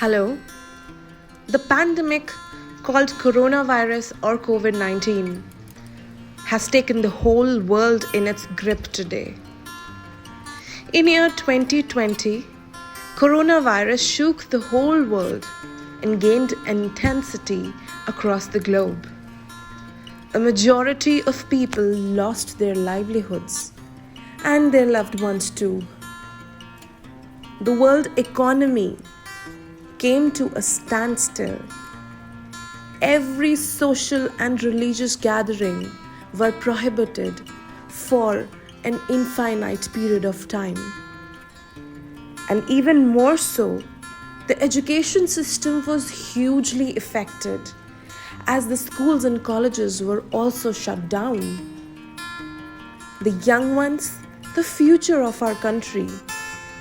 Hello. The pandemic called coronavirus or COVID 19 has taken the whole world in its grip today. In year 2020, coronavirus shook the whole world and gained intensity across the globe. A majority of people lost their livelihoods and their loved ones too. The world economy came to a standstill. Every social and religious gathering were prohibited for an infinite period of time. And even more so, the education system was hugely affected as the schools and colleges were also shut down. The young ones, the future of our country,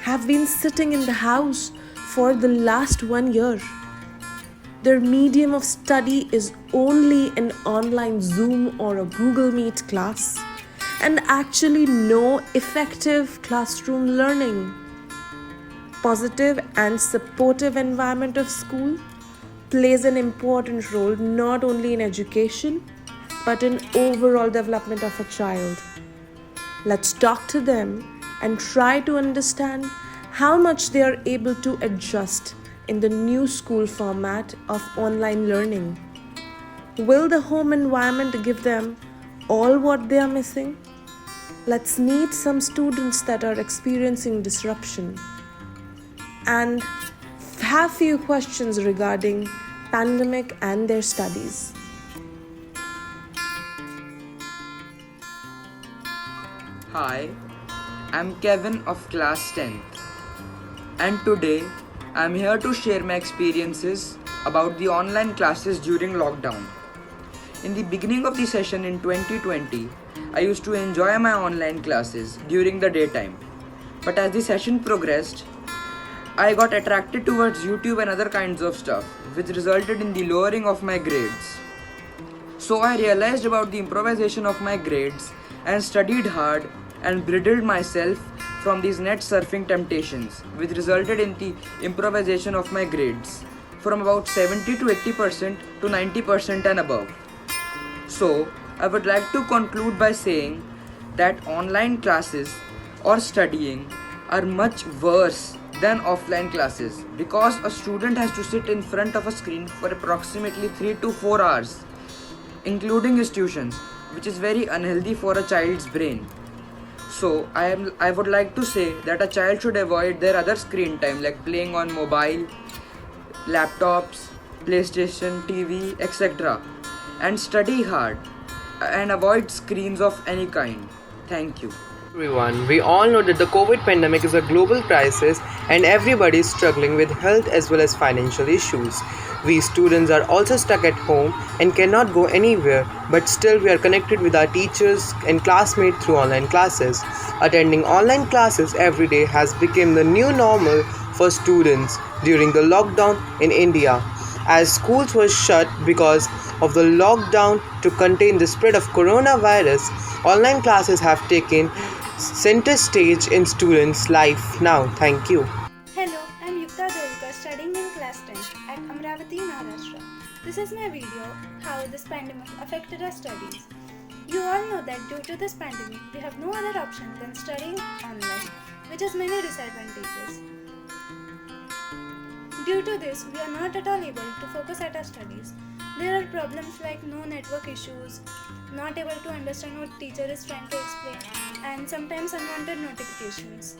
have been sitting in the house for the last 1 year. Their medium of study is only an online Zoom or a Google Meet class, and actually no effective classroom learning. Positive and supportive environment of school plays an important role not only in education but in overall development of a child. Let's talk to them and try to understand how much they are able to adjust in the new school format of online learning. Will the home environment give them all what they are missing? Let's meet some students that are experiencing disruption and have few questions regarding pandemic and their studies. Hi, I'm Kevin of class 10th, and today I'm here to share my experiences about the online classes during lockdown. In the beginning of the session in 2020, I used to enjoy my online classes during the daytime. But as the session progressed, I got attracted towards YouTube and other kinds of stuff, which resulted in the lowering of my grades. So I realized about the improvisation of my grades and studied hard and bridled myself from these net surfing temptations, which resulted in the improvisation of my grades from about 70 to 80% to 90% and above. So, I would like to conclude by saying that online classes or studying are much worse than offline classes because a student has to sit in front of a screen for approximately 3 to 4 hours, including his tuitions, which is very unhealthy for a child's brain. So I would like to say that a child should avoid their other screen time like playing on mobile, laptops, PlayStation, TV, etc. and study hard and avoid screens of any kind. Thank you. Everyone, we all know that the COVID pandemic is a global crisis and everybody is struggling with health as well as financial issues. We students are also stuck at home and cannot go anywhere, but still we are connected with our teachers and classmates through online classes. Attending online classes every day has become the new normal for students during the lockdown in India. As schools were shut because of the lockdown to contain the spread of coronavirus, online classes have taken center stage in students' life now. Thank you. Hello, I'm Yukta Dolkar studying in class 10 at Amravati, Maharashtra. This is my video, how this pandemic affected our studies. You all know that due to this pandemic, we have no other option than studying online, which has many disadvantages. Due to this, we are not at all able to focus at our studies. There are problems like no network issues, not able to understand what teacher is trying to explain, and sometimes unwanted notifications.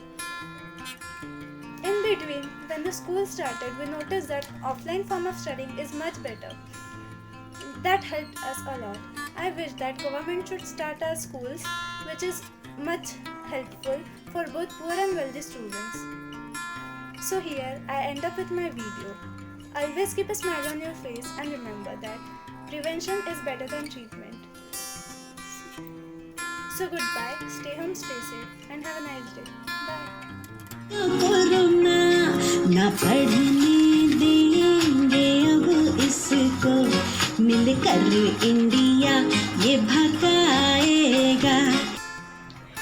In between, when the school started, we noticed that offline form of studying is much better. That helped us a lot. I wish that government should start our schools, which is much helpful for both poor and wealthy students. So here, I end up with my video. Always keep a smile on your face and remember that prevention is better than treatment. So goodbye, stay home, stay safe, and have a nice day. Bye. Corona ना पढ़ने देंगे अब इसको मिलकर India ये भगाएगा।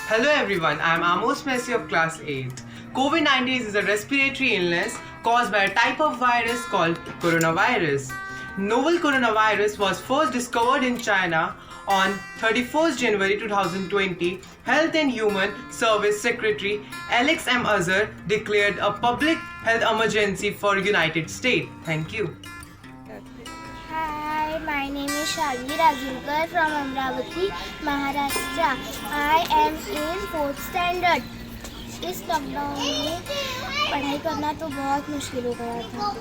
Hello everyone, I am Amos Messi of class 8. COVID-19 is a respiratory illness caused by a type of virus called coronavirus. Novel coronavirus was first discovered in China on 31st January 2020. Health and Human Service Secretary Alex M. Azhar declared a public health emergency for United States. Thank you. Hi, my name is Shalini Razulkar from Amravati, Maharashtra. I am in 4th standard. इस lockdown में पढ़ाई करना तो बहुत मुश्किल हो गया था।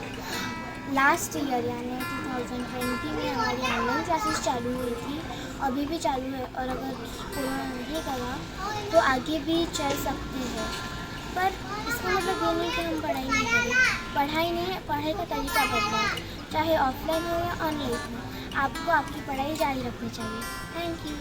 लास्ट ईयर यानी 2020 में हमारी ऑनलाइन क्लासेस चालू हुई थी, अभी भी चालू है और अगर कोरोना नहीं करा तो आगे भी चल सकती है। पर इसका मतलब ये नहीं कि हम पढ़ाई नहीं करें। पढ़ाई का तरीका बदला, चाहे ऑफलाइन हो या ऑनलाइन हो, आपको आपकी पढ़ाई जारी रखनी चाहिए। Thank you.